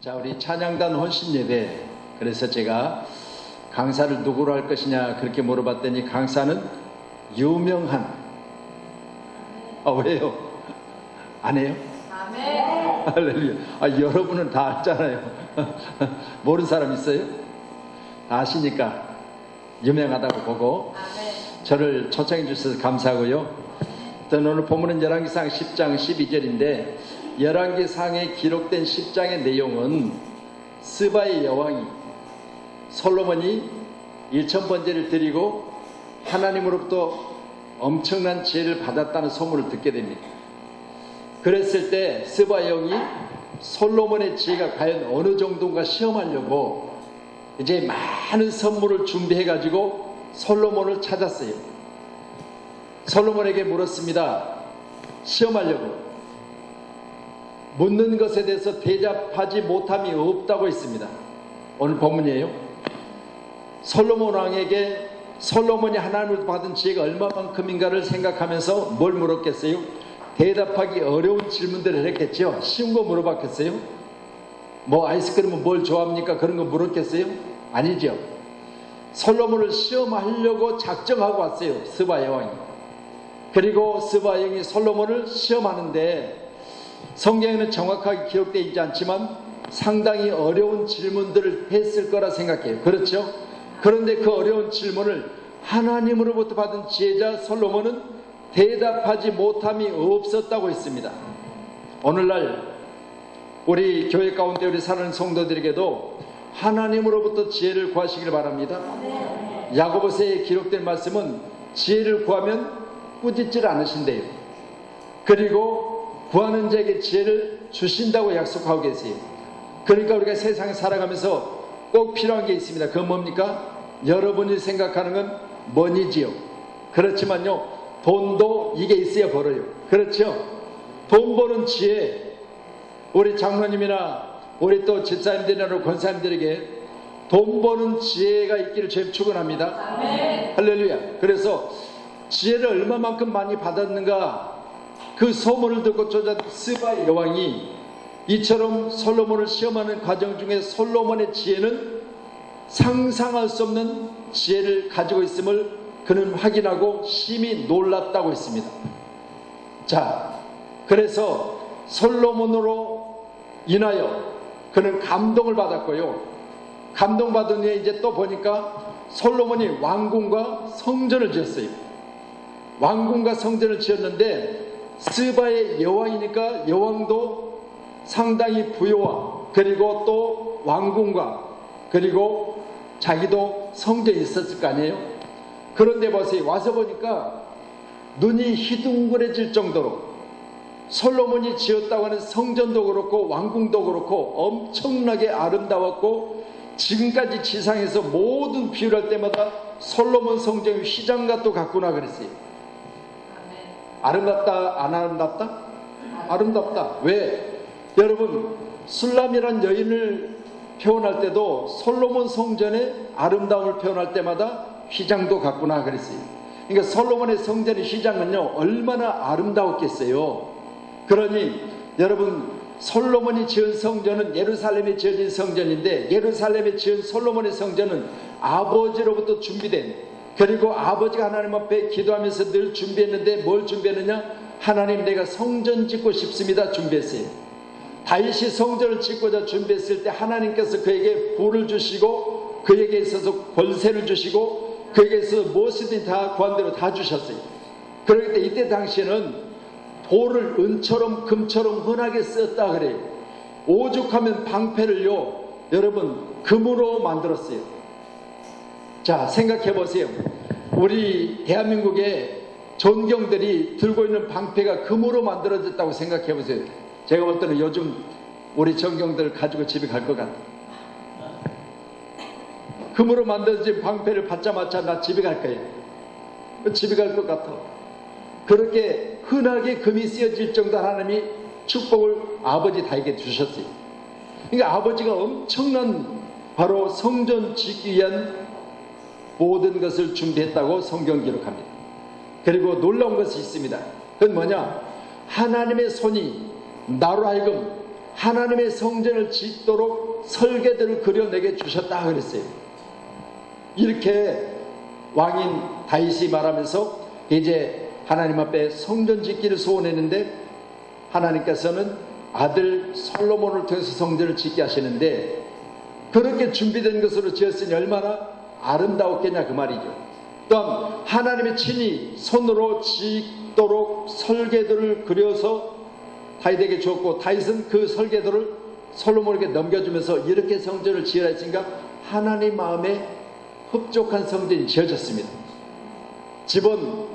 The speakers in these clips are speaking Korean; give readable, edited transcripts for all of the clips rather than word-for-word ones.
자, 우리 찬양단 혼신 예배. 그래서 제가 강사를 누구로 할 것이냐 그렇게 물어봤더니 강사는 유명한. 왜요? 안 해요? 아멘. 할렐루야. 여러분은 다 알잖아요. 모르는 사람 있어요? 다 아시니까 유명하다고 보고 아멘. 저를 초청해 주셔서 감사하고요. 오늘 본문은 열왕기상 10장 12절인데 열왕기상에 기록된 10장의 내용은 스바의 여왕이 솔로몬이 1000번제를 드리고 하나님으로부터 엄청난 지혜를 받았다는 소문을 듣게 됩니다. 그랬을 때 스바 여왕이 솔로몬의 지혜가 과연 어느 정도인가 시험하려고 이제 많은 선물을 준비해 가지고 솔로몬을 찾았어요. 솔로몬에게 물었습니다. 시험하려고. 묻는 것에 대해서 대답하지 못함이 없다고 했습니다. 오늘 본문이에요. 솔로몬 왕에게 솔로몬이 하나님으로부터 받은 지혜가 얼마만큼인가를 생각하면서 뭘 물었겠어요? 대답하기 어려운 질문들을 했겠죠. 쉬운 거 물어봤겠어요? 뭐 아이스크림은 뭘 좋아합니까? 그런 거 물었겠어요? 아니죠. 솔로몬을 시험하려고 작정하고 왔어요. 스바 여왕이. 그리고 스바 여왕이 솔로몬을 시험하는데 성경에는 정확하게 기록되어 있지 않지만 상당히 어려운 질문들을 했을 거라 생각해요. 그렇죠? 그런데 그 어려운 질문을 하나님으로부터 받은 지혜자 솔로몬은 대답하지 못함이 없었다고 했습니다. 오늘날 우리 교회 가운데 우리 사는 성도들에게도 하나님으로부터 지혜를 구하시길 바랍니다. 야고보서에 기록된 말씀은 지혜를 구하면 꾸짖질 않으신대요. 그리고 구하는 자에게 지혜를 주신다고 약속하고 계세요. 그러니까 우리가 세상에 살아가면서 꼭 필요한 게 있습니다. 그건 뭡니까? 여러분이 생각하는 건 money지요. 그렇지만요, 돈도 이게 있어야 벌어요. 그렇죠? 돈 버는 지혜. 우리 장로님이나 우리 또 집사님들이나 권사님들에게 돈 버는 지혜가 있기를 주님 축원합니다. 아멘. 할렐루야. 그래서 지혜를 얼마만큼 많이 받았는가, 그 소문을 듣고 쫓아온 스바 여왕이 이처럼 솔로몬을 시험하는 과정 중에 솔로몬의 지혜는 상상할 수 없는 지혜를 가지고 있음을 그는 확인하고 심히 놀랐다고 했습니다. 자, 그래서 솔로몬으로 인하여 그는 감동을 받았고요. 감동받은 후에 이제 또 보니까 솔로몬이 왕궁과 성전을 지었어요. 왕궁과 성전을 지었는데 스바의 여왕이니까 여왕도 상당히 부유와 그리고 또 왕궁과 그리고 자기도 성전이 있었을 거 아니에요. 그런데 보세요. 와서 보니까 눈이 희둥그레질 정도로 솔로몬이 지었다고 하는 성전도 그렇고 왕궁도 그렇고 엄청나게 아름다웠고, 지금까지 지상에서 모든 비유를 할 때마다 솔로몬 성전이 휘장과 또 같구나 그랬어요. 아름답다 안 아름답다? 아름답다. 왜? 여러분, 술람이란 여인을 표현할 때도 솔로몬 성전의 아름다움을 표현할 때마다 휘장도 같구나 그랬어요. 그러니까 솔로몬의 성전의 휘장은요 얼마나 아름다웠겠어요. 그러니 여러분, 솔로몬이 지은 성전은 예루살렘에 지어진 성전인데 예루살렘에 지은 솔로몬의 성전은 아버지로부터 준비된, 그리고 아버지가 하나님 앞에 기도하면서 늘 준비했는데 뭘 준비했느냐? 하나님, 내가 성전 짓고 싶습니다 준비했어요. 다윗이 성전을 짓고자 준비했을 때 하나님께서 그에게 부를 주시고 그에게 있어서 권세를 주시고 그에게 있어서 무엇이든 다 구한 대로 다 주셨어요. 그렇기 때문에 이때 당시에는 돌을 은처럼 금처럼 흔하게 썼다 그래요. 오죽하면 방패를요 여러분 금으로 만들었어요. 자, 생각해 보세요. 우리 대한민국의 전경들이 들고 있는 방패가 금으로 만들어졌다고 생각해 보세요. 제가 볼 때는 요즘 우리 전경들 가지고 집에 갈 것 같아요. 금으로 만들어진 방패를 받자마자 나 집에 갈 거예요. 집에 갈 것 같아. 그렇게 흔하게 금이 쓰여질 정도 하나님이 축복을 아버지 다에게 주셨어요. 그러니까 아버지가 엄청난 바로 성전 짓기 위한 모든 것을 준비했다고 성경 기록합니다. 그리고 놀라운 것이 있습니다. 그건 뭐냐? 하나님의 손이 나로 하여금 하나님의 성전을 짓도록 설계도를 그려내게 주셨다 그랬어요. 이렇게 왕인 다윗이 말하면서 이제 하나님 앞에 성전 짓기를 소원했는데 하나님께서는 아들 솔로몬을 통해서 성전을 짓게 하시는데 그렇게 준비된 것으로 지었으니 얼마나 아름다웠겠냐 그 말이죠. 또한 하나님의 친히 손으로 짓도록 설계도를 그려서 다윗에게 주었고 다윗은 그 설계도를 솔로몬에게 넘겨주면서 이렇게 성전을 지으라 했으니까 하나님 마음에 흡족한 성전이 지어졌습니다. 집은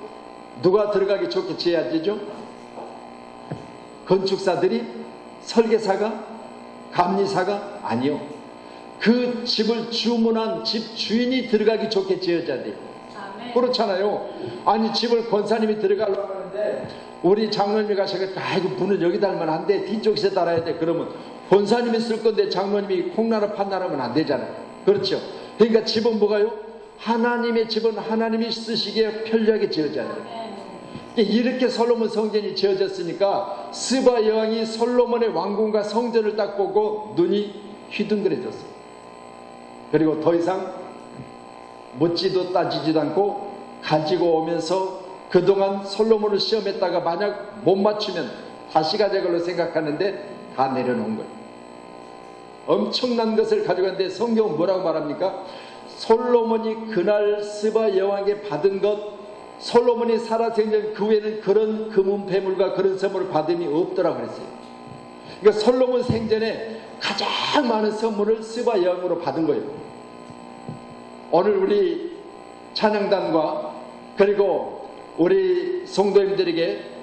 누가 들어가기 좋게 지어야 되죠? 건축사들이? 설계사가? 감리사가? 아니요. 그 집을 주문한 집 주인이 들어가기 좋게 지어져야 돼요. 그렇잖아요. 아니 집을 권사님이 들어가려고 하는데 우리 장로님이 가셔서 아이고 문은 여기다 하면 안 돼. 뒤쪽에서 달아야 돼. 그러면 권사님이 쓸 건데 장로님이 콩나라 판나라면 안 되잖아요. 그렇죠. 그러니까 집은 뭐가요? 하나님의 집은 하나님이 쓰시기에 편리하게 지어져야 돼요. 이렇게 솔로몬 성전이 지어졌으니까 스바 여왕이 솔로몬의 왕궁과 성전을 딱 보고 눈이 휘둥그레졌어요. 그리고 더 이상 묻지도 따지지도 않고 가지고 오면서 그동안 솔로몬을 시험했다가 만약 못 맞추면 다시 가져갈 걸로 생각하는데 다 내려놓은 거예요. 엄청난 것을 가져갔는데 성경은 뭐라고 말합니까? 솔로몬이 그날 스바 여왕에게 받은 것, 솔로몬이 살아생전 그 후에는 그런 금은 폐물과 그런 선물을 받음이 없더라고 그랬어요. 그러니까 솔로몬 생전에 가장 많은 선물을 스바 여왕으로 받은 거예요. 오늘 우리 찬양단과 그리고 우리 성도님들에게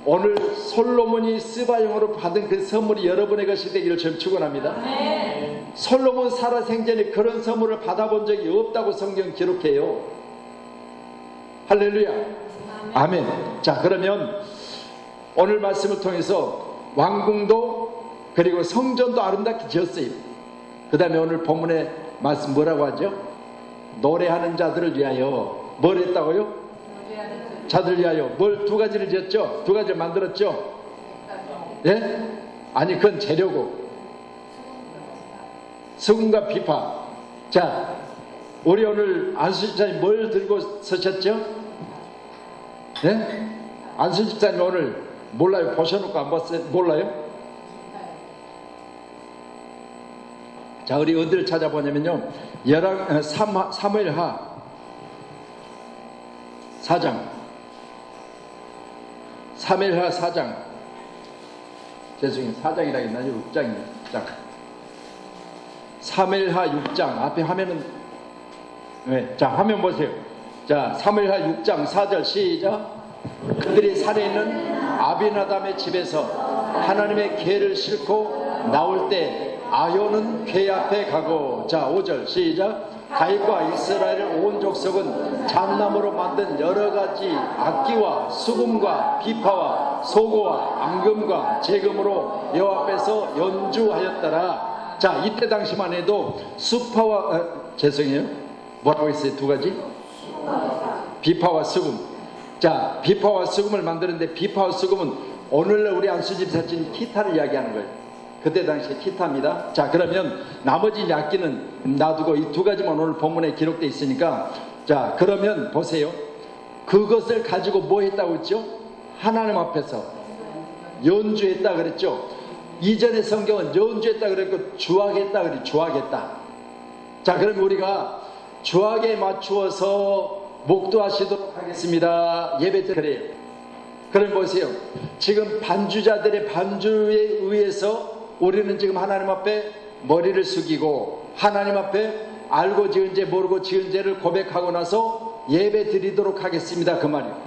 오늘 솔로몬이 스바 여왕으로 받은 그 선물이 여러분의 것이 되기를 좀 축원합니다. 솔로몬 살아생전에 그런 선물을 받아본 적이 없다고 성경 기록해요. 할렐루야. 아멘. 자, 그러면 오늘 말씀을 통해서 왕궁도 그리고 성전도 아름답게 지었어요. 그 다음에 오늘 본문의 말씀 뭐라고 하죠? 노래하는 자들을 위하여. 뭘 했다고요? 자들 위하여. 뭘 두 가지를 지었죠? 두 가지를 만들었죠? 예? 아니 그건 재료고 수금과 비파. 자, 우리 오늘 안수 집사님 뭘 들고 서셨죠? 예? 안수 집사님 오늘 몰라요? 보셔놓고 안 봤어요? 몰라요? 자, 우리 어디를 찾아보냐면요, 사무엘하 4장, 사무엘하 4장, 죄송해요, 4장이라 했나요? 6장입니다. 자, 사무엘하 6장 앞에 화면은 네, 자, 화면 보세요. 자, 사무엘하 6장 4절 시작. 그들이 산에 있는 아비나담의 집에서 하나님의 궤를 싣고 나올 때 아효는 궤 앞에 가고. 자, 5절 시작. 다윗과 이스라엘 온 족속은 잣나무로 만든 여러 가지 악기와 수금과 비파와 소고와 앙금과 재금으로 여호와 앞에서 연주하였더라. 자, 이때 당시만 해도 수파와 죄송해요, 뭐라고 했어요? 두 가지? 비파와 수금. 자, 비파와 수금을 만드는데 비파와 수금은 오늘날 우리 안수집에서 친 기타를 이야기하는 거예요. 그때 당시에 기타입니다. 자, 그러면 나머지 악기는 놔두고 이 두 가지만 오늘 본문에 기록되어 있으니까, 자, 그러면 보세요. 그것을 가지고 뭐 했다고 했죠? 하나님 앞에서 연주했다 그랬죠. 이전의 성경은 연주했다 그랬고 주악했다 그랬죠. 주악했다. 자, 그럼 우리가 주악에 맞추어서 목도하시도록 하겠습니다. 예배 때 그래요. 그럼 보세요. 지금 반주자들의 반주에 의해서 우리는 지금 하나님 앞에 머리를 숙이고 하나님 앞에 알고 지은 죄 모르고 지은 죄를 고백하고 나서 예배 드리도록 하겠습니다. 그 말이에요.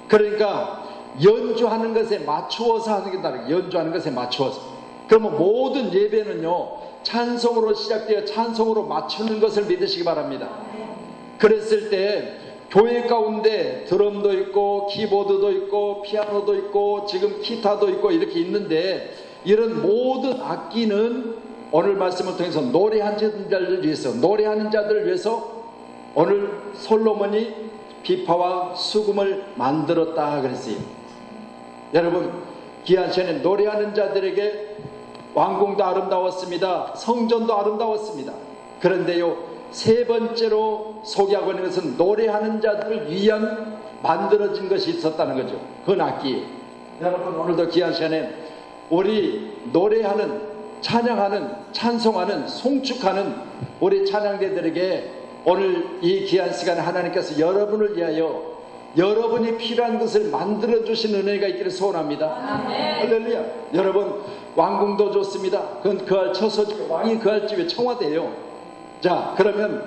그러니까 연주하는 것에 맞추어서 하는 게 다르게, 연주하는 것에 맞추어서. 그러면 모든 예배는요, 찬송으로 시작되어 찬송으로 맞추는 것을 믿으시기 바랍니다. 그랬을 때 교회 가운데 드럼도 있고 키보드도 있고 피아노도 있고 지금 기타도 있고 이렇게 있는데, 이런 모든 악기는 오늘 말씀을 통해서 노래하는 자들을 위해서, 노래하는 자들을 위해서 오늘 솔로몬이 비파와 수금을 만들었다 그랬어요. 여러분, 귀한 시간에 노래하는 자들에게 왕궁도 아름다웠습니다. 성전도 아름다웠습니다. 그런데요, 세 번째로 소개하고 있는 것은 노래하는 자들을 위한 만들어진 것이 있었다는 거죠. 그 악기. 여러분, 오늘도 귀한 시간에 우리 노래하는, 찬양하는, 찬송하는, 송축하는 우리 찬양대들에게 오늘 이 귀한 시간에 하나님께서 여러분을 위하여 여러분이 필요한 것을 만들어주신 은혜가 있기를 소원합니다. 할렐루야. 여러분, 왕궁도 좋습니다. 그건 그할 처소집, 왕이 그할 집에 청와대예요. 자, 그러면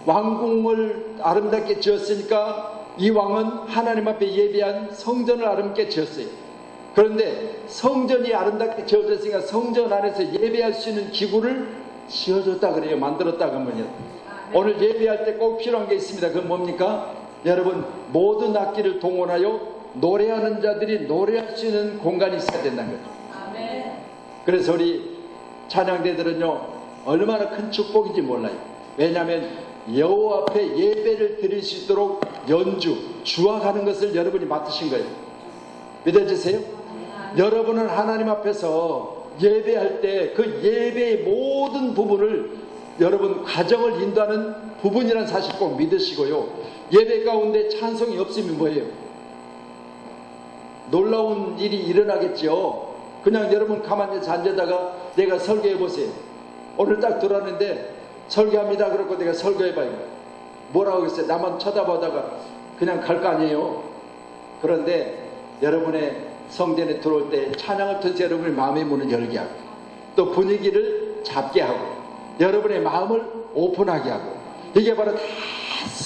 왕궁을 아름답게 지었으니까 이 왕은 하나님 앞에 예비한 성전을 아름답게 지었어요. 그런데 성전이 아름답게 지어졌으니까 성전 안에서 예배할 수 있는 기구를 지어줬다 그래요. 만들었다 그러면요. 오늘 예배할 때 꼭 필요한 게 있습니다. 그건 뭡니까? 여러분, 모든 악기를 동원하여 노래하는 자들이 노래할 수 있는 공간이 있어야 된다는 거죠. 그래서 우리 찬양대들은요, 얼마나 큰 축복인지 몰라요. 왜냐하면 여호와 앞에 예배를 드릴 수 있도록 연주, 주악하는 것을 여러분이 맡으신 거예요. 믿어지세요? 여러분은 하나님 앞에서 예배할 때 그 예배의 모든 부분을 여러분 가정을 인도하는 부분이라는 사실 꼭 믿으시고요. 예배 가운데 찬송이 없으면 뭐예요? 놀라운 일이 일어나겠죠. 그냥 여러분 가만히 앉아다가 내가 설교해 보세요. 오늘 딱 들어왔는데 설교합니다 그러고 내가 설교해봐요. 뭐라고 하겠어요? 나만 쳐다보다가 그냥 갈 거 아니에요. 그런데 여러분의 성전에 들어올 때 찬양을 통해서 여러분의 마음의 문을 열게 하고 또 분위기를 잡게 하고 여러분의 마음을 오픈하게 하고, 이게 바로 다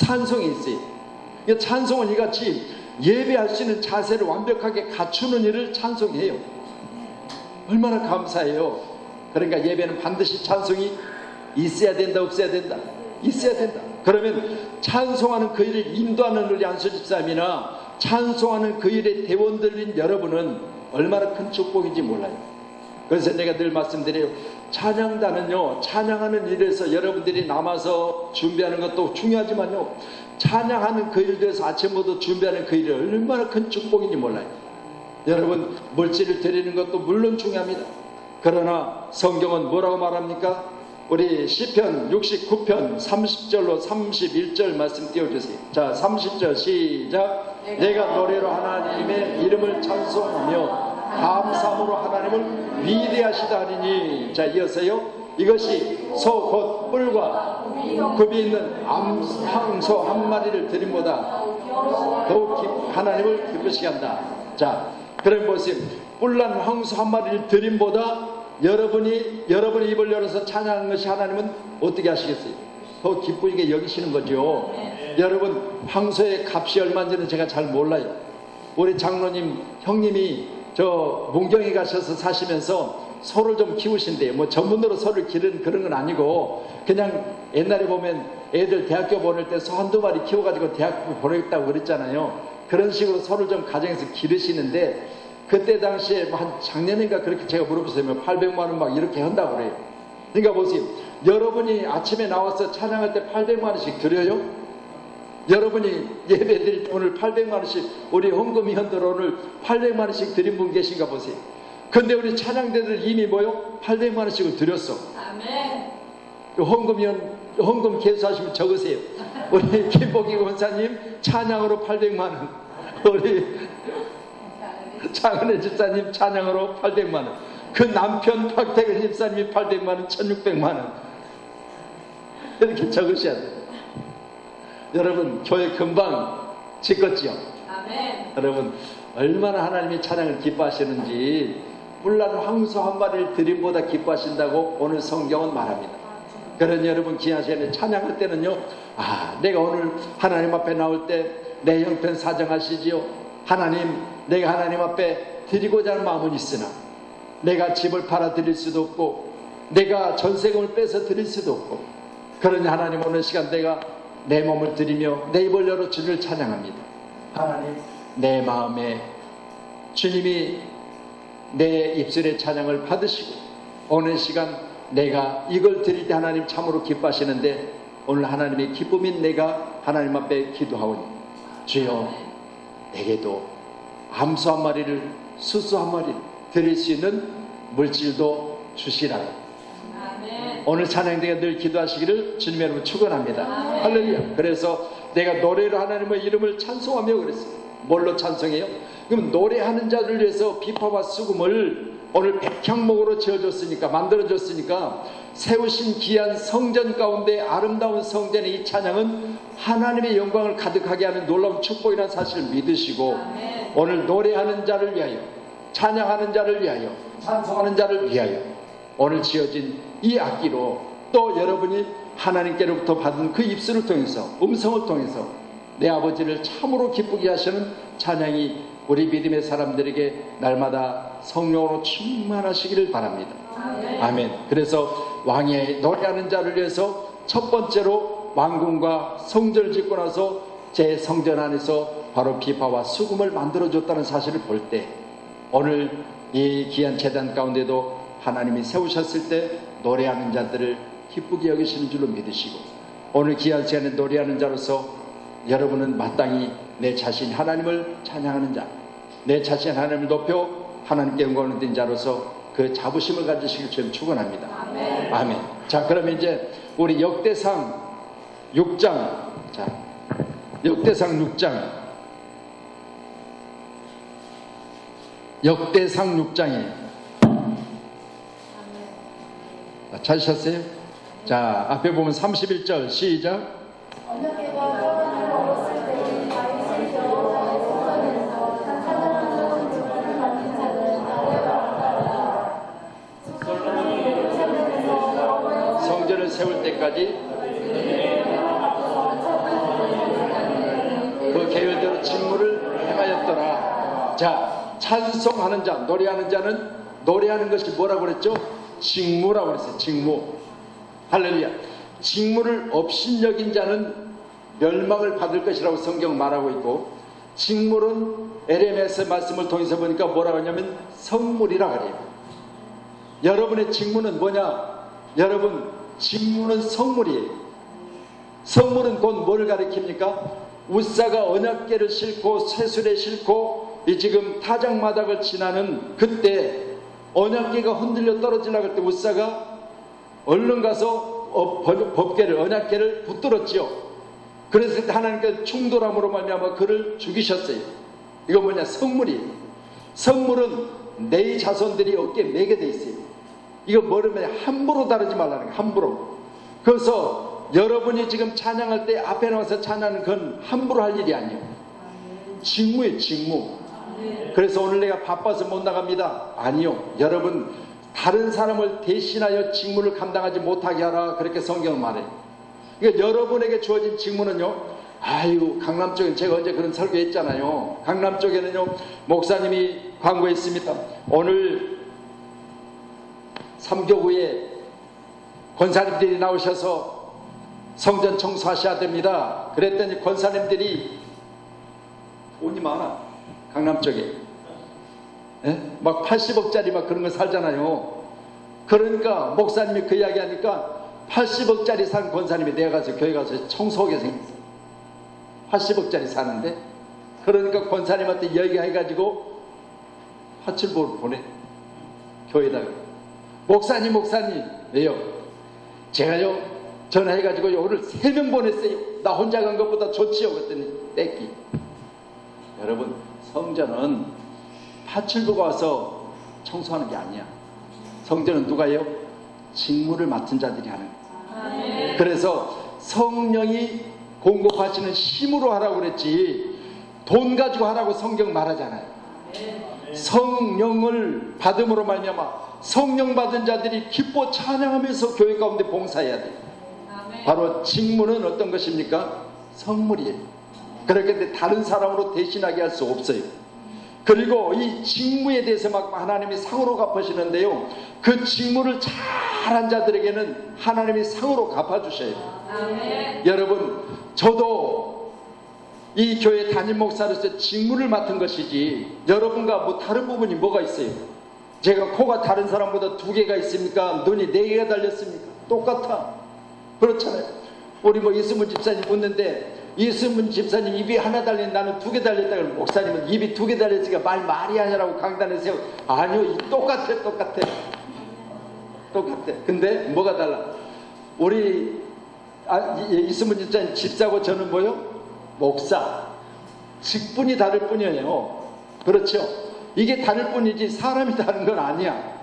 찬송이 있어요. 찬송은 이같이 예배할 수 있는 자세를 완벽하게 갖추는 일을 찬송이에요. 얼마나 감사해요. 그러니까 예배는 반드시 찬송이 있어야 된다, 없어야 된다? 있어야 된다. 그러면 찬송하는 그 일을 인도하는 우리 안수집사님이나 찬송하는 그 일에 대원들인 여러분은 얼마나 큰 축복인지 몰라요. 그래서 내가 늘 말씀드려요. 찬양단은요, 찬양하는 일에서 여러분들이 남아서 준비하는 것도 중요하지만요, 찬양하는 그 일에서 아침부터 준비하는 그 일이 얼마나 큰 축복인지 몰라요. 여러분, 물질을 드리는 것도 물론 중요합니다. 그러나 성경은 뭐라고 말합니까? 우리 시편 69편 30절로 31절 말씀 띄워주세요. 자, 30절 시작. 내가 노래로 하나님의 이름을 찬송하며 감사함으로 하나님을 위대하시다 하리니. 자, 이어서요. 이것이 소 곧 뿔과 굽이 있는 황소 한 마리를 드림보다 더욱 하나님을 기쁘시게 한다. 자, 그럼 보세요. 뿔난 황소 한 마리를 드림보다 여러분이 입을 열어서 찬양하는 것이 하나님은 어떻게 하시겠어요? 더 기쁘게 여기시는 거죠. 여러분, 황소의 값이 얼마인지는 제가 잘 몰라요. 우리 장로님 형님이 저 문경에 가셔서 사시면서 소를 좀 키우신대요. 뭐 전문으로 소를 기르는 그런 건 아니고 그냥 옛날에 보면 애들 대학교 보낼 때 소 한두 마리 키워가지고 대학교 보내겠다고 그랬잖아요. 그런 식으로 소를 좀 가정에서 기르시는데, 그때 당시에 한 작년인가 그렇게 제가 물어보세요. 800만 원 막 이렇게 한다고 그래요. 그러니까 보세요. 여러분이 아침에 나와서 찬양할 때 800만 원씩 드려요? 여러분이 예배 드릴 때 오늘 800만 원씩, 우리 헌금위원들 오늘 800만 원씩 드린 분 계신가 보세요. 근데 우리 찬양대들 이미 뭐요? 800만 원씩을 드렸어. 아멘. 헌금 계수하시면 적으세요. 우리 김복희 권사님 찬양으로 800만 원, 우리 장은혜 집사님 찬양으로 800만 원, 그 남편 박태근 집사님이 800만 원, 1600만 원 이렇게 적으셔야 돼요. 여러분, 교회 금방 짓겠지요? 아멘. 여러분, 얼마나 하나님이 찬양을 기뻐하시는지, 뿔난 황소 한 마리를 드림보다 기뻐하신다고 오늘 성경은 말합니다. 그러니 여러분, 귀한 시간에 찬양할 때는요, 내가 오늘 하나님 앞에 나올 때 내 형편 사정하시지요. 하나님, 내가 하나님 앞에 드리고자 하는 마음은 있으나 내가 집을 팔아 드릴 수도 없고 내가 전세금을 빼서 드릴 수도 없고, 그러니 하나님, 오늘 시간 내가 내 몸을 드리며 내 입을 열어 주를 찬양합니다. 하나님, 내 마음에 주님이 내 입술의 찬양을 받으시고 오늘 시간 내가 이걸 드릴 때 하나님 참으로 기뻐하시는데, 오늘 하나님의 기쁨인 내가 하나님 앞에 기도하오니 주여, 내게도 암소 한 마리를, 수수 한 마리를 드릴 수 있는 물질도 주시라고. 오늘 찬양대가 늘 기도하시기를 주님의 이름으로 축원합니다. 할렐루야. 그래서 내가 노래로 하나님의 이름을 찬송하며 그랬어요. 뭘로 찬송해요? 그럼 노래하는 자를 위해서 비파와 수금을 오늘 백향목으로 지어줬으니까, 만들어줬으니까 세우신 귀한 성전 가운데 아름다운 성전의 이 찬양은 하나님의 영광을 가득하게 하는 놀라운 축복이라는 사실을 믿으시고, 오늘 노래하는 자를 위하여, 찬양하는 자를 위하여, 찬송하는 자를 위하여 오늘 지어진 이 악기로 또 여러분이 하나님께로부터 받은 그 입술을 통해서, 음성을 통해서 내 아버지를 참으로 기쁘게 하시는 찬양이 우리 믿음의 사람들에게 날마다 성령으로 충만하시기를 바랍니다. 아멘. 그래서 왕의 노래하는 자를 위해서 첫 번째로 왕궁과 성전을 짓고 나서 제 성전 안에서 바로 비파와 수금을 만들어줬다는 사실을 볼 때, 오늘 이 귀한 제단 가운데도 하나님이 세우셨을 때 노래하는 자들을 기쁘게 여기시는 줄로 믿으시고, 오늘 귀한 시간에 노래하는 자로서 여러분은 마땅히 내 자신 하나님을 찬양하는 자, 내 자신 하나님을 높여 하나님께 영광을 드린 자로서 그 자부심을 가지시길 주님 축원합니다. 아멘. 아멘. 자, 그러면 이제 우리 역대상 6장, 자, 역대상 6장, 역대상 6장에 찾으셨어요? 자, 앞에 보면 31절 시작. 성전을 세울 때까지 그 계율대로 직무를 행하였더라. 자, 찬송하는 자, 노래하는 자는 노래하는 것이 뭐라고 그랬죠? 직무라고 그랬어요. 직무. 할렐루야. 직무를 업신여긴 자는 멸망을 받을 것이라고 성경은 말하고 있고, 직무는 LMS 말씀을 통해서 보니까 뭐라고 하냐면 성물이라 그래요. 여러분의 직무는 뭐냐? 여러분, 직무는 성물이에요. 성물은 곧 뭘 가리킵니까? 웃사가 언약궤를 싣고 쇠술에 싣고 이 지금 타작마당을 지나는 그때 언약궤가 흔들려 떨어지려고 할 때 웃사가 얼른 가서 법궤를, 언약궤를 붙들었지요. 그래서 하나님께서 충돌함으로 말미암아 그를 죽이셨어요. 이거 뭐냐? 성물이에요. 성물은 내 자손들이 어깨에 매게 돼 있어요. 이거 뭐냐면 함부로 다루지 말라는 거예요. 함부로. 그래서 여러분이 지금 찬양할 때 앞에 나와서 찬양하는 건 함부로 할 일이 아니에요. 직무예요. 직무. 그래서 오늘 내가 바빠서 못 나갑니다. 아니요. 여러분, 다른 사람을 대신하여 직무를 감당하지 못하게 하라. 그렇게 성경은 말해요. 그러니까 여러분에게 주어진 직무는요, 아이고, 강남 쪽에 제가 언제 그런 설교했잖아요. 강남 쪽에는요, 목사님이 광고했습니다. 오늘 삼교구에 권사님들이 나오셔서 성전 청소하셔야 됩니다. 그랬더니 권사님들이 돈이 많아. 강남 쪽에. 예? 막 80억짜리 막 그런 거 살잖아요. 그러니까 목사님이 그 이야기 하니까 80억짜리 산 권사님이 내가 가서 교회 가서 청소하게 생겼어. 80억짜리 사는데. 그러니까 권사님한테 얘기해가지고 화출보를 보내. 교회에다가. 목사님 왜요? 제가요 전화해가지고 오늘 3명 보냈어요. 나 혼자 간 것보다 좋지요. 그랬더니 뺏기. 여러분, 성전은 파출부가 와서 청소하는 게 아니야. 성전은 누가요? 직무를 맡은 자들이 하는 거예요. 그래서 성령이 공급하시는 힘으로 하라고 그랬지 돈 가지고 하라고 성경 말하잖아요. 성령을 받음으로 말미암아 성령 받은 자들이 기뻐 찬양하면서 교회 가운데 봉사해야 돼요. 바로 직무는 어떤 것입니까? 성물이에요. 그렇기 때문에 다른 사람으로 대신하게 할 수 없어요. 그리고 이 직무에 대해서 막 하나님이 상으로 갚으시는데요, 그 직무를 잘한 자들에게는 하나님이 상으로 갚아주셔요. 여러분, 저도 이 교회 담임 목사로서 직무를 맡은 것이지 여러분과 뭐 다른 부분이 뭐가 있어요? 제가 코가 다른 사람보다 2개가 있습니까? 눈이 4개가 달렸습니까? 똑같아. 그렇잖아요. 우리 뭐 이승문 집사님 묻는데, 이승문 집사님 입이 하나 달린 나는 2개 달렸다 그러면 목사님은 입이 2개 달렸으니까 말이 하냐라고 강단에 세워. 아니요, 똑같아. 똑같아. 근데 뭐가 달라? 우리 이승문 집사고 저는 뭐요? 목사. 직분이 다를 뿐이에요. 그렇죠? 이게 다를 뿐이지 사람이 다른 건 아니야.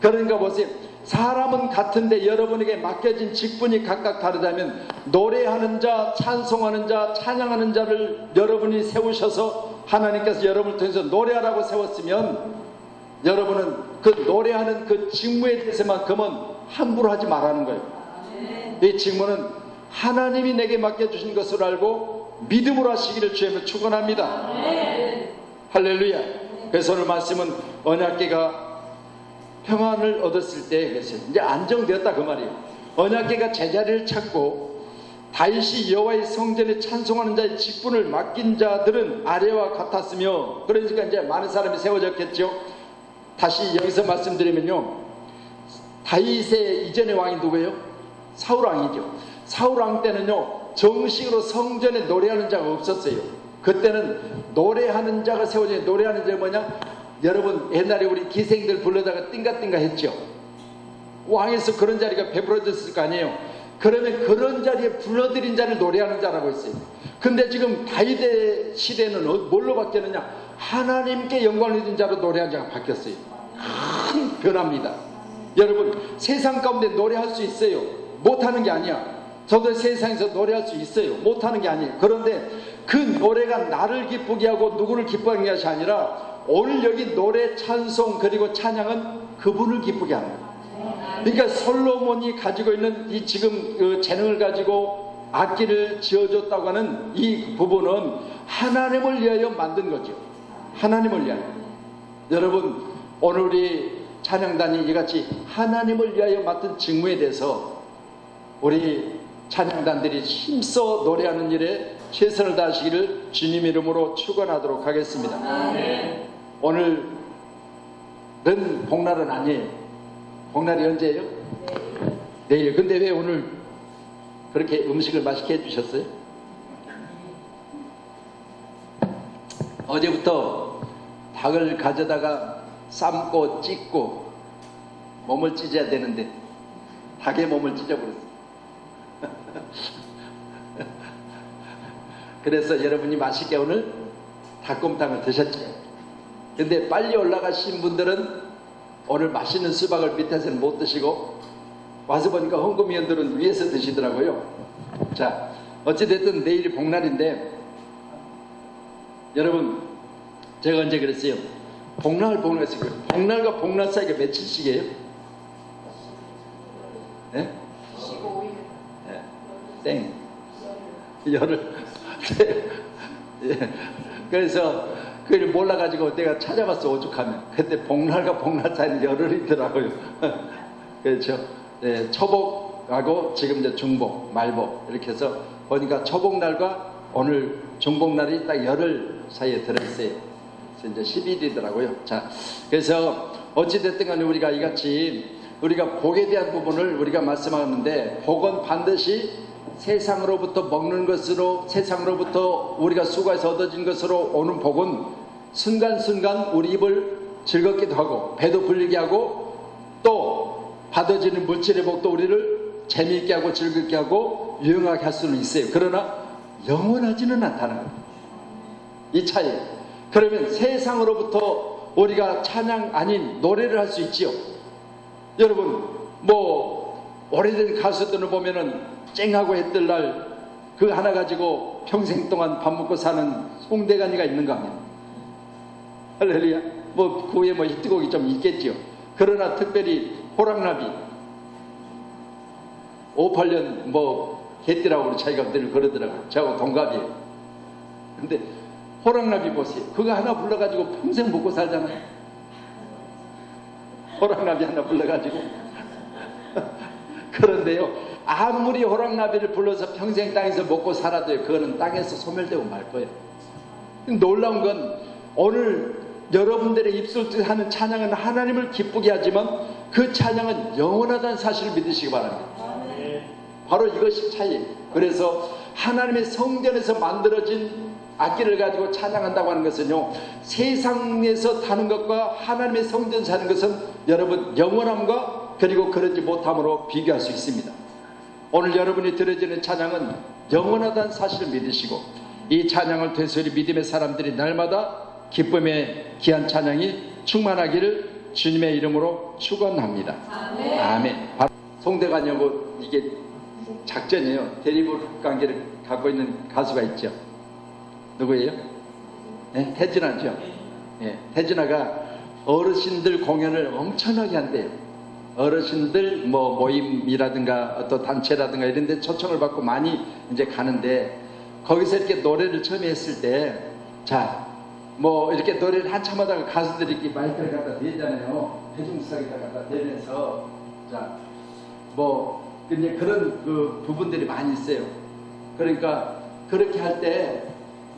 그러니까 보세요. 사람은 같은데 여러분에게 맡겨진 직분이 각각 다르다면 노래하는 자, 찬송하는 자, 찬양하는 자를 여러분이 세우셔서 하나님께서 여러분을 통해서 노래하라고 세웠으면 여러분은 그 노래하는 그 직무에 대해서만큼은 함부로 하지 말라는 거예요. 이 직무는 하나님이 내게 맡겨주신 것으로 알고 믿음으로 하시기를 주님을 축원합니다. 할렐루야. 그래서 오늘 말씀은 언약궤가 평안을 얻었을 때 그랬어요. 이제 안정되었다 그 말이에요. 언약궤가 제자리를 찾고 다윗이 여호와의 성전에 찬송하는 자의 직분을 맡긴 자들은 아래와 같았으며, 그러니까 이제 많은 사람이 세워졌겠죠. 다시 여기서 말씀드리면요, 다윗의 이전의 왕이 누구예요? 사울 왕이죠. 사울 왕 때는요 정식으로 성전에 노래하는 자가 없었어요. 그때는 노래하는 자가 세워져. 노래하는 자가 뭐냐? 여러분 옛날에 우리 기생들 불러다가 띵가띵가 했죠. 왕에서 그런 자리가 베풀어졌을 거 아니에요. 그러면 그런 자리에 불러들인 자를 노래하는 자라고 했어요. 근데 지금 다윗의 시대는 뭘로 바뀌었느냐? 하나님께 영광을 드린 자로 노래하는 자가 바뀌었어요. 큰 변화입니다. 여러분 세상 가운데 노래할 수 있어요. 못하는 게 아니야. 저도 세상에서 노래할 수 있어요. 못하는 게 아니에요. 그런데 그 노래가 나를 기쁘게 하고 누구를 기쁘게 하는 것이 아니라 오늘 여기 노래, 찬송 그리고 찬양은 그분을 기쁘게 하는 거예요. 그러니까 솔로몬이 가지고 있는 이 지금 그 재능을 가지고 악기를 지어줬다고 하는 이 부분은 하나님을 위하여 만든 거죠. 하나님을 위하여. 여러분 오늘 우리 찬양단이 이같이 하나님을 위하여 맡은 직무에 대해서 우리 찬양단들이 힘써 노래하는 일에 최선을 다하시기를 주님 이름으로 축원하도록 하겠습니다. 오늘은 복날은 아니에요. 복날이 언제예요? 내일. 근데 왜 오늘 그렇게 음식을 맛있게 해주셨어요? 어제부터 닭을 가져다가 삶고 찢고 몸을 찢어야 되는데 닭의 몸을 찢어버렸어요. 그래서 여러분이 맛있게 오늘 닭곰탕을 드셨죠. 근데 빨리 올라가신 분들은 오늘 맛있는 수박을 밑에서는 못 드시고 와서 보니까 헌금위원들은 위에서 드시더라고요. 자, 어찌됐든 내일이 복날인데 여러분 제가 언제 그랬어요? 복날했어요. 복날과 복날 사이가 며칠씩이에요? 네? 15일. 네. 땡. 열흘. 예. 그래서 그걸 몰라가지고 내가 찾아봤어. 오죽하면. 그때 복날과 복날 사이는 열흘이더라고요. 그렇죠. 예, 초복하고 지금 이제 중복, 말복 이렇게 해서 보니까 초복날과 오늘 중복날이 딱 열흘 사이에 들어있어요. 그래서 이제 10일이더라고요. 자, 그래서 어찌됐든 간에 우리가 이같이 우리가 복에 대한 부분을 우리가 말씀하는데, 복은 반드시 세상으로부터 먹는 것으로, 세상으로부터 우리가 수고해서 얻어진 것으로 오는 복은 순간순간 우리 입을 즐겁기도 하고 배도 불리게 하고 또 받아지는 물질의 복도 우리를 재미있게 하고 즐겁게 하고 유용하게 할 수는 있어요. 그러나 영원하지는 않다는 거예요. 이 차이. 그러면 세상으로부터 우리가 찬양 아닌 노래를 할 수 있지요. 여러분 뭐 오래된 가수들을 보면은 쨍하고 했던 날 그 하나 가지고 평생 동안 밥 먹고 사는 송대관이가 있는가 하면 할렐루야. 뭐 그 후에 뭐 히트곡이 좀 있겠죠. 그러나 특별히 호랑나비 58년 뭐 개띠라고 우리 자기가 늘 그러더라고요. 저하고 동갑이에요. 근데 호랑나비 보세요. 그거 하나 불러가지고 평생 먹고 살잖아요. 호랑나비 하나 불러가지고 그런데요, 아무리 호랑나비를 불러서 평생 땅에서 먹고 살아도요, 그거는 땅에서 소멸되고 말 거예요. 놀라운 건 오늘 여러분들의 입술로 하는 찬양은 하나님을 기쁘게 하지만 그 찬양은 영원하다는 사실을 믿으시기 바랍니다. 바로 이것이 차이예요. 그래서 하나님의 성전에서 만들어진 악기를 가지고 찬양한다고 하는 것은요, 세상에서 타는 것과 하나님의 성전에서 하는 것은 여러분 영원함과 그리고 그러지 못함으로 비교할 수 있습니다. 오늘 여러분이 드려지는 찬양은 영원하다는 사실을 믿으시고 이 찬양을 되소리 믿음의 사람들이 날마다 기쁨의 귀한 찬양이 충만하기를 주님의 이름으로 축원합니다. 아멘. 아멘. 송대관여고 이게 작전이에요. 대리부 관계를 갖고 있는 가수가 있죠. 누구예요? 네, 태진아죠. 네, 태진아가 어르신들 공연을 엄청나게 한대요. 어르신들 뭐 모임이라든가 어떤 단체라든가 이런 데 초청을 받고 많이 이제 가는데 거기서 이렇게 노래를 처음 했을 때 자, 뭐 이렇게 노래를 한참 하다가 가수들이 이렇게 마이크를 갖다 대잖아요. 대중석에다 갖다 대면서 자, 뭐 이제 그런 그 부분들이 많이 있어요. 그러니까 그렇게 할 때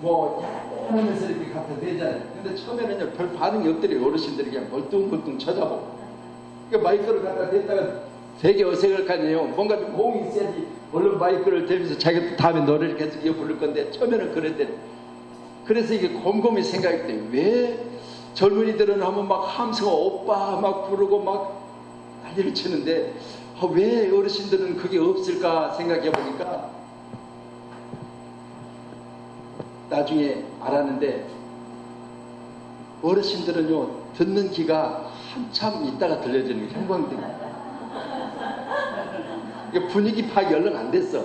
뭐 하면서 이렇게 갖다 대잖아요. 근데 처음에는요 별 반응이 없더래요. 어르신들이 그냥 멀뚱멀뚱 쳐다보고. 그러니까 마이크를 갖다 댔다가 되게 어색할 거 아니에요. 뭔가 좀 호응이 있어야지 얼른 마이크를 대면서 자기도 다음에 노래를 계속 이어 부를 건데 처음에는 그랬대. 그래서 이게 곰곰이 생각할 때 왜 젊은이들은 하면 막 함성어 오빠 막 부르고 막 난리를 치는데 왜 어르신들은 그게 없을까 생각해 보니까 나중에 알았는데 어르신들은요 듣는 귀가 한참 있다가 들려지는 게 형광등. 분위기 파악이 얼른 안 됐어.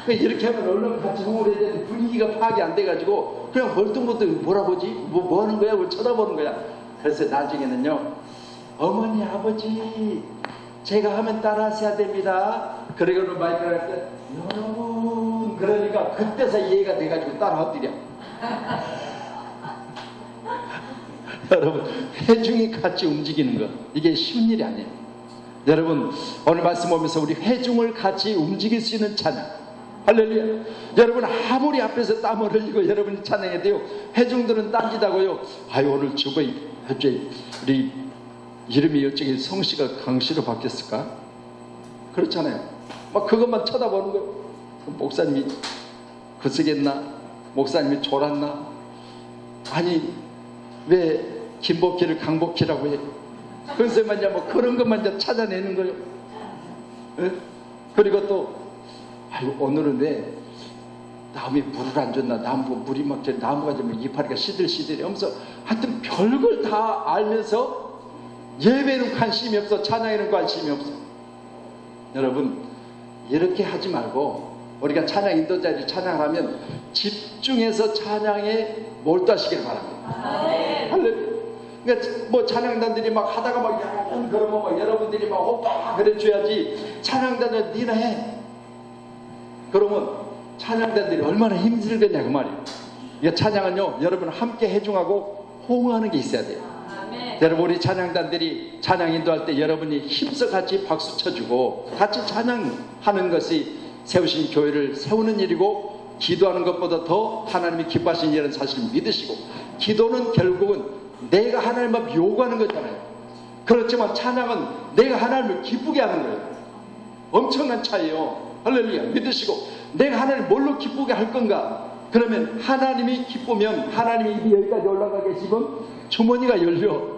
이렇게 하면 얼른 같이 호응을 해야 되는데 분위기가 파악이 안 돼가지고 그냥 멀뚱멀뚱 뭐라보지? 뭐 하는 거야? 뭘 쳐다보는 거야? 그래서 나중에는요 어머니 아버지 제가 하면 따라 하셔야 됩니다. 그러고는 마이크를 할 때 여러분 그러니까 그때서 이해가 돼가지고 따라 엎드려. 여러분 회중이 같이 움직이는 것 이게 쉬운 일이 아니에요. 여러분 오늘 말씀 보면서 우리 회중을 같이 움직일 수 있는 찬양 할렐루야. 여러분 아무리 앞에서 땀을 흘리고 여러분이 찬양해야 돼요. 회중들은 딴짓하고요 아유 오늘 주보에 우리 이름이 어쩌게 성씨가 강씨로 바뀌었을까 그렇잖아요. 막 그것만 쳐다보는 거예요. 목사님이 그쓰겠나 목사님이 졸았나 아니 왜 김복희를 강복희라고 해. 그래서 이제 뭐 그런 것만 이제 찾아내는 거예요. 네? 그리고 또 아유 오늘은 왜 나무에 물을 안 줬나 나무 물이 막 나무가 좀 이파리가 시들시들해 하면서 하여튼 별걸 다 알면서 예배는 관심이 없어 찬양에는 관심이 없어. 여러분 이렇게 하지 말고 우리가 찬양 인도자를 찬양하면 집중해서 찬양에 몰두하시길 바랍니다. 할렐루야. 그러니까 뭐 찬양단들이 막 하다가 막 그러면 막 여러분들이 막 오빠 그래 줘야지. 찬양단을 니나 해. 그러면 찬양단들이 얼마나 힘들겠냐 그 말이에요. 이 찬양은요 여러분 함께 해중하고 호응하는 게 있어야 돼요. 여러분 우리 찬양단들이 찬양 인도할 때 여러분이 힘써 같이 박수 쳐주고 같이 찬양하는 것이 세우신 교회를 세우는 일이고 기도하는 것보다 더 하나님이 기뻐하시는 일이라는 사실을 믿으시고 기도는 결국은 내가 하나님 앞에 요구하는 거잖아요. 그렇지만 찬양은 내가 하나님을 기쁘게 하는 거예요. 엄청난 차이예요. 할렐루야. 믿으시고 내가 하나님을 뭘로 기쁘게 할 건가? 그러면 하나님이 기쁘면 하나님이 입이 여기까지 올라가 계시면 주머니가 열려.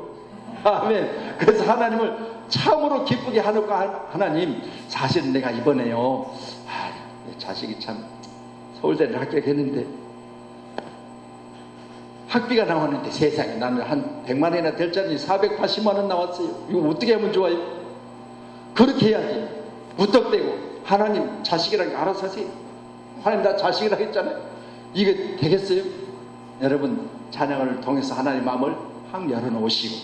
아멘. 그래서 하나님을 참으로 기쁘게 하니까 하나님 사실은 내가 이번에요 자식이 참 서울대를 합격했는데 학비가 나왔는데 세상에 나는 한 100만 원이나 될 자리 480만 원 나왔어요. 이거 어떻게 하면 좋아요? 그렇게 해야지. 무턱대고 하나님 자식이랑 알아서 하세요. 하나님 나 자식이라고 했잖아요. 이게 되겠어요? 여러분 찬양을 통해서 하나님 마음을 확 열어놓으시고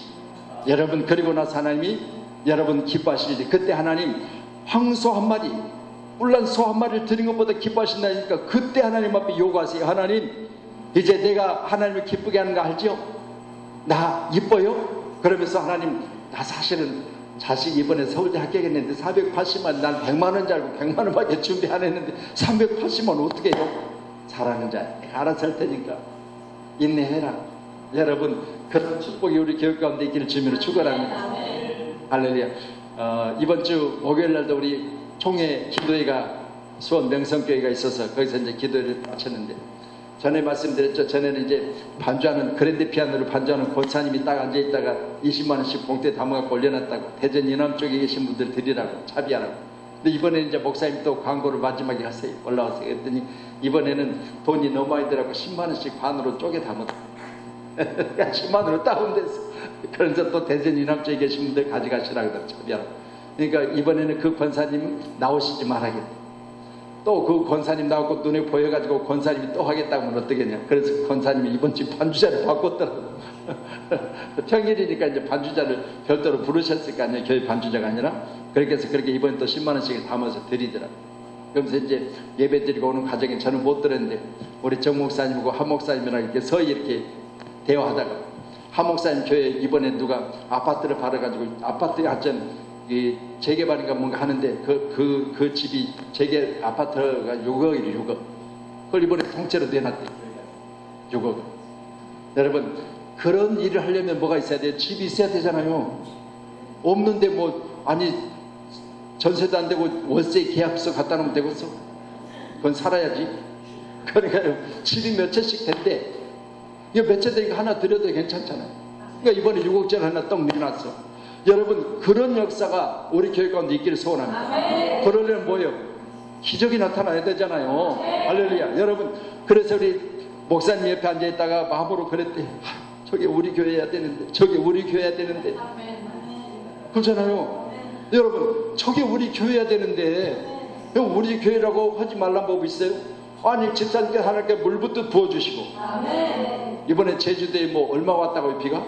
여러분 그리고 나서 하나님이 여러분 기뻐하실 때 그때 하나님 황소 한 마리 뿔난 소 한 마리를 드린 것보다 기뻐하신다니까 그때 하나님 앞에 요구하세요. 하나님 이제 내가 하나님을 기쁘게 하는 거 알죠? 나 이뻐요? 그러면서 하나님 나 사실은 자식 이번에 서울대 합격했는데 480만 난 100만 원 줄 알고 100만 원밖에 준비 안 했는데 380만 원 어떻게 해요? 잘하는 자 내가 알아서 할 테니까 인내해라. 여러분 그런 축복이 우리 교육 가운데 있기를 주님으로 축원합니다. 할렐루야. 이번 주 목요일 날도 우리 총회 기도회가 수원 명성교회가 있어서 거기서 이제 기도를 마쳤는데 전에 말씀드렸죠. 전에는 이제 반주하는 그랜드 피아노를 반주하는 권사님이 딱 앉아있다가 20만 원씩 봉투에 담아갖고 올려놨다고, 대전 이남 쪽에 계신 분들 드리라고, 차비하라고. 근데 이번에는 이제 목사님 또 광고를 마지막에 하세요. 올라와서 그랬더니 이번에는 돈이 너무 많이 들어가고 10만 원씩 반으로 쪼개 담았다. 10만 원으로 다운됐어. 그래서 또 대전 이남 쪽에 계신 분들 가져가시라고 그러더라고, 차비하라고. 그러니까 이번에는 그 권사님 나오시지 말아야겠다. 또 그 권사님 나오고 눈에 보여가지고 권사님이 또 하겠다고 하면 어떻겠냐. 그래서 권사님이 이번 주 반주자를 바꿨더라고. 평일이니까 이제 반주자를 별도로 부르셨을 거 아니에요. 교회 반주자가 아니라. 그렇게 해서 그렇게 이번에 또 10만 원씩 담아서 드리더라고. 그러면서 이제 예배 드리고 오는 과정에 저는 못 들었는데 우리 정 목사님하고 한 목사님이랑 이렇게 서희 이렇게 대화하다가, 한 목사님 교회에 이번에 누가 아파트를 팔아가지고, 아파트 하여튼 이 재개발인가 뭔가 하는데 그 집이 아파트가 6억이래. 6억. 그걸 이번에 통째로 내놨대. 6억. 여러분, 그런 일을 하려면 뭐가 있어야 돼요? 집이 있어야 되잖아요. 없는데 뭐, 아니 전세도 안 되고 월세 계약서 갖다 놓으면 되겠어? 그건 살아야지. 그러니까 집이 몇 채씩 된대. 이거 몇 채 되니까 하나 드려도 괜찮잖아요. 그러니까 이번에 6억짜리 하나 떡 내놨어. 여러분, 그런 역사가 우리 교회 가운데 있기를 소원합니다. 그러려면 뭐예요? 기적이 나타나야 되잖아요. 할렐루야. 여러분, 그래서 우리 목사님 옆에 앉아있다가 마음으로 그랬대. 저게 우리 교회 해야 되는데, 저게 우리 교회 해야 되는데. 그렇잖아요. 여러분, 저게 우리 교회 해야 되는데 우리 교회라고 하지 말란 법이 있어요? 아니, 집사님께서 하나님께 물붓듯 부어주시고, 이번에 제주도에 뭐 얼마 왔다고요? 비가?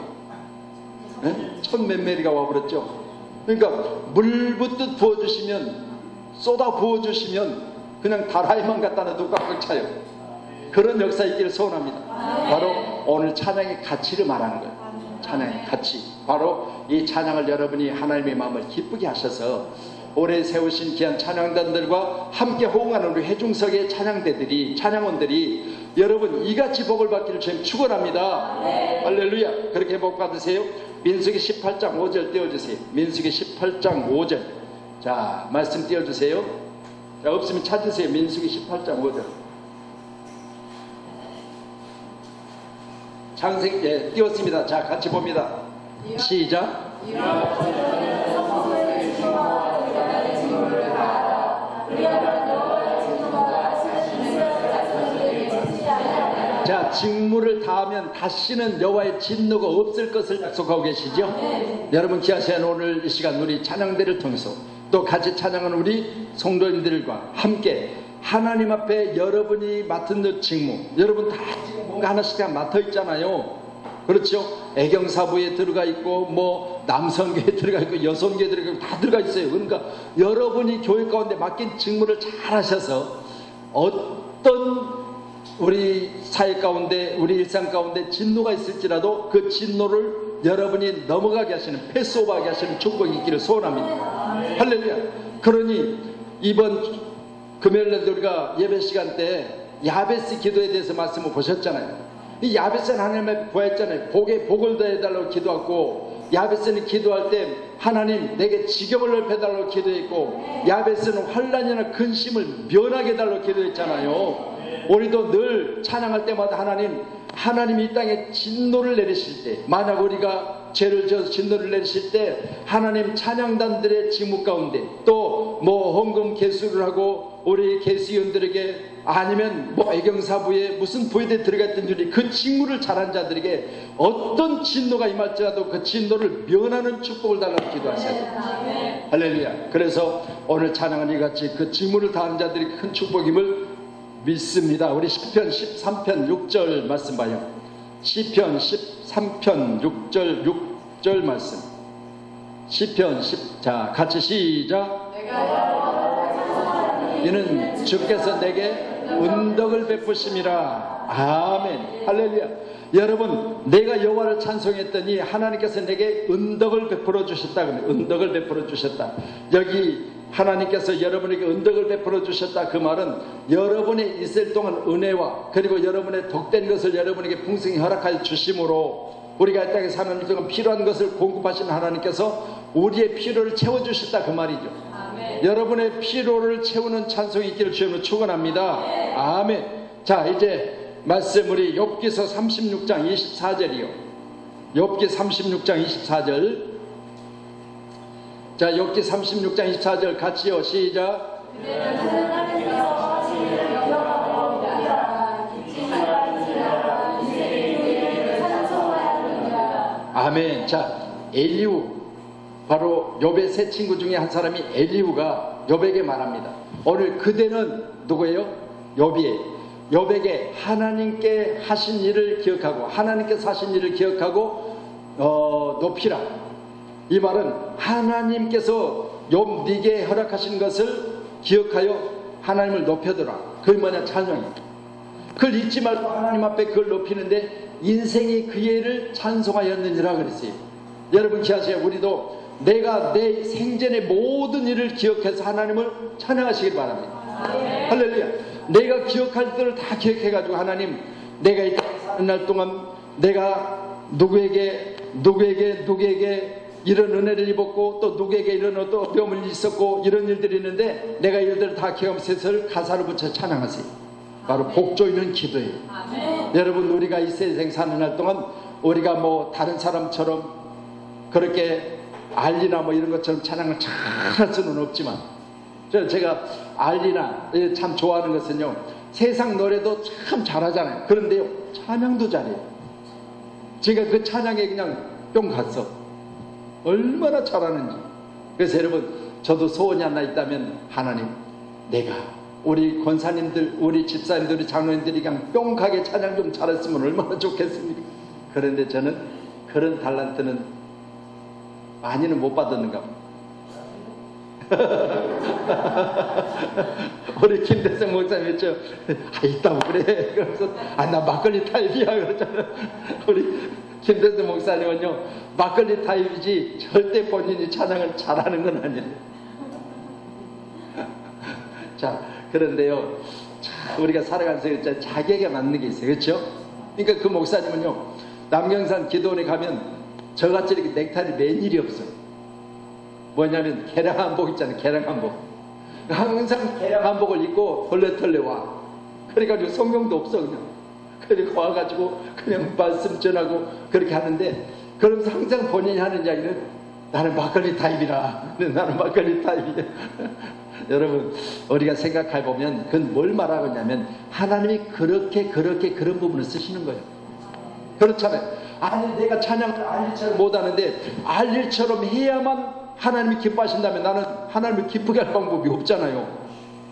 네? 1000몇 메리가 와버렸죠. 그러니까 물붓듯 부어주시면, 쏟아 부어주시면 그냥 다라이만 갖다 놔도 꽉꽉 차요. 그런 역사 있기를 소원합니다. 바로 오늘 찬양의 가치를 말하는 거예요. 찬양의 가치. 바로 이 찬양을 여러분이 하나님의 마음을 기쁘게 하셔서 올해 세우신 귀한 찬양단들과 함께 호응하는 우리 회중석의 찬양대들이, 찬양원들이 여러분 이같이 복을 받기를 주님 축원합니다. 할렐루야. 그렇게 복 받으세요. 민수기 18장 5절 띄워주세요. 민수기 18장 5절. 자, 말씀 띄워주세요. 자, 없으면 찾으세요. 민수기 18장 5절. 창세기, 예, 띄웠습니다. 자, 같이 봅니다. 시작. 자, 직무를 다하면 다시는 여호와의 진노가 없을 것을 약속하고 계시죠? 여러분 기하시는 오늘 이 시간 우리 찬양대를 통해서 또 같이 찬양하는 우리 성도님들과 함께 하나님 앞에 여러분이 맡은 직무, 여러분 다 뭔가 하나씩 다 맡아 있잖아요. 그렇죠? 애경사부에 들어가 있고 뭐 남성교에 들어가 있고 여성교에 들어가 있고 다 들어가 있어요. 그러니까 여러분이 교회 가운데 맡긴 직무를 잘 하셔서 어떤 우리 사회 가운데, 우리 일상 가운데 진노가 있을지라도 그 진노를 여러분이 넘어가게 하시는, 패스오버하게 하시는 축복이 있기를 소원합니다. 할렐루야. 그러니 이번 금요일날 우리가 예배 시간 때 야베스 기도에 대해서 말씀을 보셨잖아요. 이 야베스는 하나님의 구했잖아요. 복을 더해달라고 기도하고, 야베스는 기도할 때 하나님 내게 지경을 넓혀달라고 기도했고, 야베스는 환난이나 근심을 면하게 해달라고 기도했잖아요. 우리도 늘 찬양할 때마다 하나님이 이 땅에 진노를 내리실 때, 만약 우리가 죄를 지어서 진노를 내리실 때 하나님 찬양단들의 직무 가운데 또 뭐 헌금 개수를 하고 우리 개수위원들에게 아니면 뭐 애경사부에 무슨 부에대 들어가 있던 줄이 그 직무를 잘한 자들에게 어떤 진노가 임할지라도 그 진노를 면하는 축복을 달라고 기도하셔야 됩니다. 할렐루야. 그래서 오늘 찬양은 이같이 그 직무를 다하는 자들이 큰 축복임을 믿습니다. 우리 시편 13편 6절 말씀 봐요. 시편 13편 6절 말씀. 시편 10, 자 같이 시작. 이는 주께서 내게 은덕을 베푸심이라. 아멘. 할렐루야. 여러분, 내가 여호와를 찬송했더니 하나님께서 내게 은덕을 베풀어 주셨다. 은덕을 베풀어 주셨다. 여기 하나님께서 여러분에게 은덕을 베풀어 주셨다. 그 말은 여러분이 있을 동안 은혜와 그리고 여러분의 덕된 것을 여러분에게 풍성히 허락하여 주심으로 우리가 이 땅에 사는 동안 필요한 것을 공급하시는 하나님께서 우리의 필요를 채워주셨다. 그 말이죠. 아멘. 여러분의 필요를 채우는 찬송이 있기를 주님으로 축원합니다. 아멘. 자, 이제 말씀 우리 욥기서 36장 24절이요. 욥기 36장 24절. 자, 욥기 36장 24절 같이요. 시작. 아멘. 자, 엘리후, 바로 욥의 세 친구 중에 한 사람이 엘리후가 욥에게 말합니다. 오늘 그대는 누구예요? 욥이에요. 욥에게 하나님께 하신 일을 기억하고, 하나님께서 하신 일을 기억하고 높이라. 이 말은 하나님께서 욥 네게 허락하신 것을 기억하여 하나님을 높여더라. 그게 뭐냐? 찬양이에요. 그걸 잊지 말고 하나님 앞에 그걸 높이는데 인생이 그 일을 찬송하였느니라 그랬어요. 여러분 기하세요. 우리도 내가 내 생전의 모든 일을 기억해서 하나님을 찬양하시길 바랍니다. 할렐루야. 내가 기억할 때를 다 기억해가지고 하나님, 내가 이 땅에 사는 날 동안 내가 누구에게 이런 은혜를 입었고, 또 누구에게 이런 어려움을 있었고, 이런 일들이 있는데 내가 이 일들을 다 기억하면서 가사를 붙여 찬양하세요. 바로 복 조이는 기도예요. 여러분, 우리가 이 세상 사는 날 동안 우리가 뭐 다른 사람처럼 그렇게 알리나 뭐 이런 것처럼 찬양을 잘할 수는 없지만, 제가 알리나 참 좋아하는 것은요, 세상 노래도 참 잘하잖아요. 그런데요, 찬양도 잘해요. 제가 그 찬양에 그냥 뿅 갔어. 얼마나 잘하는지. 그래서 여러분, 저도 소원이 하나 있다면, 하나님, 내가 우리 권사님들, 우리 집사님들, 우리 장로님들이 그냥 뿅 가게 찬양 좀 잘했으면 얼마나 좋겠습니까? 그런데 저는 그런 달란트는 많이는 못 받았는가 봅니다. 우리 김대성 목사님 했죠. 있다고 그래. 그래서 나 막걸리 타입이야 그러잖아요. 우리 김대성 목사님은요, 막걸리 타입이지 절대 본인이 찬양을 잘하는 건 아니에요. 자, 그런데요, 우리가 살아가면서 자기에게 맞는 게 있어요. 그렇죠? 그러니까 그 목사님은요, 남경산 기도원에 가면 저같이 이렇게 넥타이를 맨 일이 없어요. 뭐냐면 개량한복 있잖아요. 개량한복. 항상 개량한복을 입고 털레털레 와. 그래가지고 성경도 없어 그냥. 그리고 와가지고 그냥 말씀 전하고 그렇게 하는데, 그러면서 항상 본인이 하는 이야기는 나는 막걸리 타입이라. 나는 막걸리 타입이야. 여러분, 우리가 생각해보면 그건 뭘 말하고 있냐면 하나님이 그렇게 그런 부분을 쓰시는 거예요. 그렇잖아요. 아니, 내가 찬양을 알릴처럼 못하는데 알릴처럼 해야만 하나님이 기뻐하신다면 나는 하나님을 기쁘게 할 방법이 없잖아요.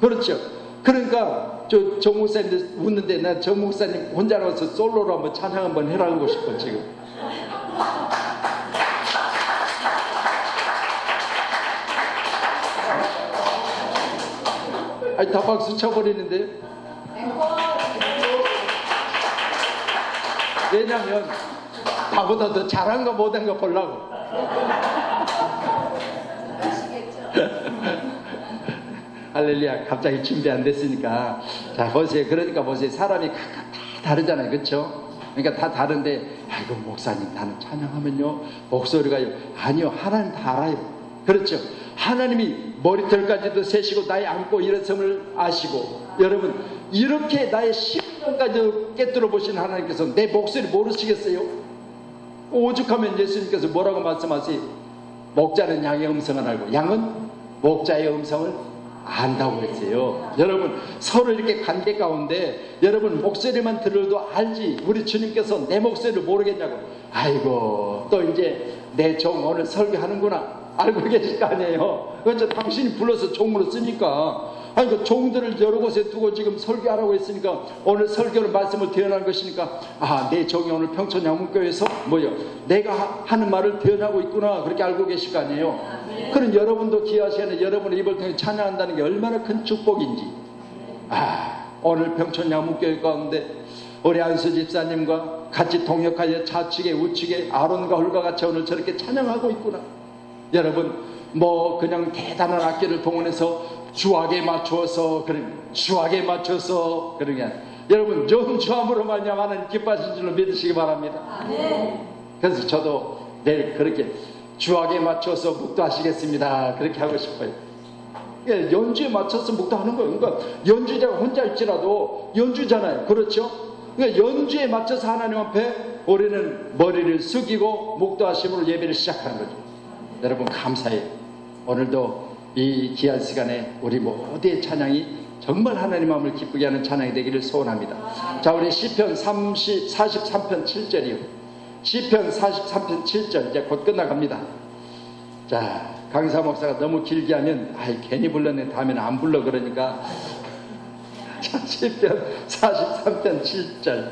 그렇죠? 그러니까 정 목사님들 웃는데, 나 정 목사님 혼자 나와서 솔로로 한번 찬양 한번 해라고 싶어 지금. 아니, 다 박수 쳐버리는데. 왜냐면 나보다 더 잘한가 못한가 보려고. 할렐루야. 갑자기 준비 안 됐으니까. 자, 보세요. 그러니까 보세요. 사람이 다 다르잖아요. 그렇죠? 그러니까 다 다른데, 아이고 목사님 나는 찬양하면요 목소리가요. 아니요, 하나님 다 알아요. 그렇죠? 하나님이 머리털까지도 세시고 나의 안고 일어섬을 아시고, 여러분 이렇게 나의 심령까지 깨뜨려 보신 하나님께서 내 목소리 모르시겠어요? 오죽하면 예수님께서 뭐라고 말씀하세요? 목자는 양의 음성을 알고 양은 목자의 음성을 안다고 그랬어요. 여러분, 서로 이렇게 관계 가운데 여러분 목소리만 들어도 알지 우리 주님께서 내 목소리를 모르겠냐고. 아이고, 또 이제 내 종 오늘 설교하는구나 알고 계실 거 아니에요. 그렇죠? 당신이 불러서 종으로 쓰니까. 아니, 그 종들을 여러 곳에 두고 지금 설교하라고 했으니까, 오늘 설교를 말씀을 대언하는 것이니까, 아, 내 종이 오늘 평촌 양문교회에서 뭐요? 내가 하는 말을 대언하고 있구나. 그렇게 알고 계실 거 아니에요. 그런 여러분도 귀한 시간에 여러분의 입을 통해 찬양한다는 게 얼마나 큰 축복인지. 아, 오늘 평촌 양문교회 가운데 우리 안수 집사님과 같이 동역하여 좌측에 우측에 아론과 홀과 같이 오늘 저렇게 찬양하고 있구나. 여러분, 뭐 그냥 대단한 악기를 동원해서 주악에 맞추어서 그러냐. 여러분, 전주함으로 말미암아 하나님 기뻐하신 줄로 믿으시기 바랍니다. 그래서 저도 내일 그렇게 주악에 맞춰서 묵도하시겠습니다. 그렇게 하고 싶어요. 연주에 맞춰서 묵도하는 거예요. 그러니까 연주자가 혼자일지라도 연주잖아요. 그렇죠? 그러니까 연주에 맞춰서 하나님 앞에 우리는 머리를 숙이고 묵도하심으로 예배를 시작하는 거죠. 여러분 감사해요. 오늘도 이 귀한 시간에 우리 모두의 찬양이 정말 하나님 마음을 기쁘게 하는 찬양이 되기를 소원합니다. 자, 우리 시편 43편 7절이요. 시편 43편 7절 이제 곧 끝나갑니다. 자, 강사 목사가 너무 길게 하면 괜히 불렀네 다음에는 안 불러 그러니까 자, 시편 43편 7절.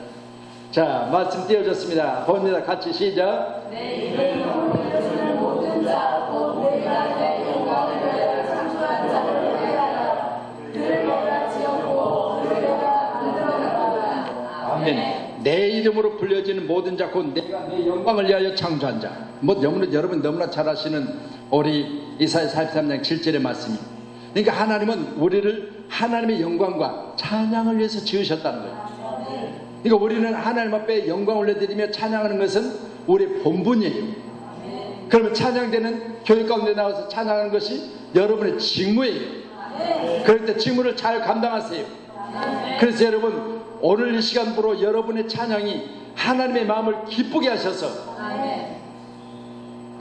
자, 말씀 띄워졌습니다. 봅니다. 같이 시작. 내 이름으로 불려주는 모든 자 곧 내가 내 영광을 위하여 창조한 자를 회개하라. 그를 내가 지었고 그를 내가 만들어놨다. 아멘. 내 이름으로 불려지는 모든 자 곧 내가 내 영광을 위하여 창조한 자. 여러분 너무나 잘 아시는 우리 이사야 43장 7절의 말씀이. 그러니까 하나님은 우리를 하나님의 영광과 찬양을 위해서 지으셨다는 거예요. 그러니까 우리는 하나님 앞에 영광 올려드리며 찬양하는 것은 우리의 본분이에요. 그러면 찬양되는 교회 가운데 나와서 찬양하는 것이 여러분의 직무예요. 그럴 때 직무를 잘 감당하세요. 그래서 여러분 오늘 이 시간부로 여러분의 찬양이 하나님의 마음을 기쁘게 하셔서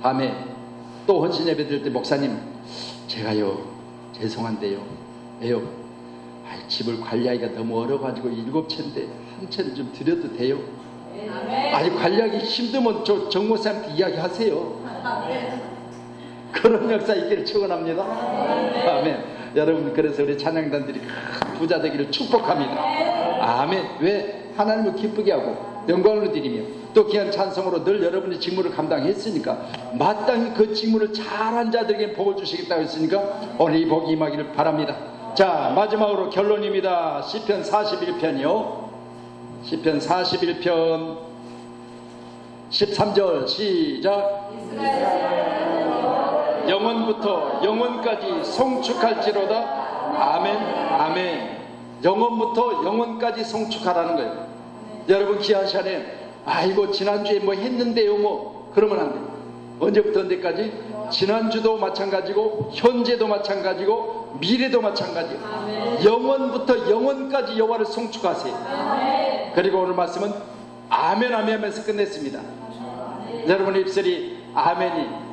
다음에 또 헌신 예배 드릴 때 목사님 제가요 죄송한데요 왜요? 집을 관리하기가 너무 어려가지고 7채인데 한 채는 좀 드려도 돼요? 관리하기 힘들면 저 정목사님한테 이야기하세요. 그런 역사 있기를 축원합니다. 아멘. 여러분 그래서 우리 찬양단들이 부자 되기를 축복합니다. 아멘. 왜? 하나님을 기쁘게 하고 영광을 드리며 또 귀한 찬송으로 늘 여러분의 직무를 감당했으니까 마땅히 그 직무를 잘한 자들에게 복을 주시겠다고 했으니까 오늘 이 복이 임하기를 바랍니다. 자, 마지막으로 결론입니다. 시편 41편이요. 시편 41편 13절 시작. 영원부터 영원까지 송축할지로다. 아멘 아멘. 영원부터 영원까지 송축하라는 거예요. 여러분 귀한 시간에 아이고 지난주에 뭐 했는데요 뭐 그러면 안 돼요. 언제부터 언제까지? 지난주도 마찬가지고 현재도 마찬가지고 미래도 마찬가지예요. 아멘. 영원부터 영원까지 여호와를 송축하세요. 아멘. 그리고 오늘 말씀은 아멘 아멘 하면서 끝냈습니다. 여러분의 입술이 아멘이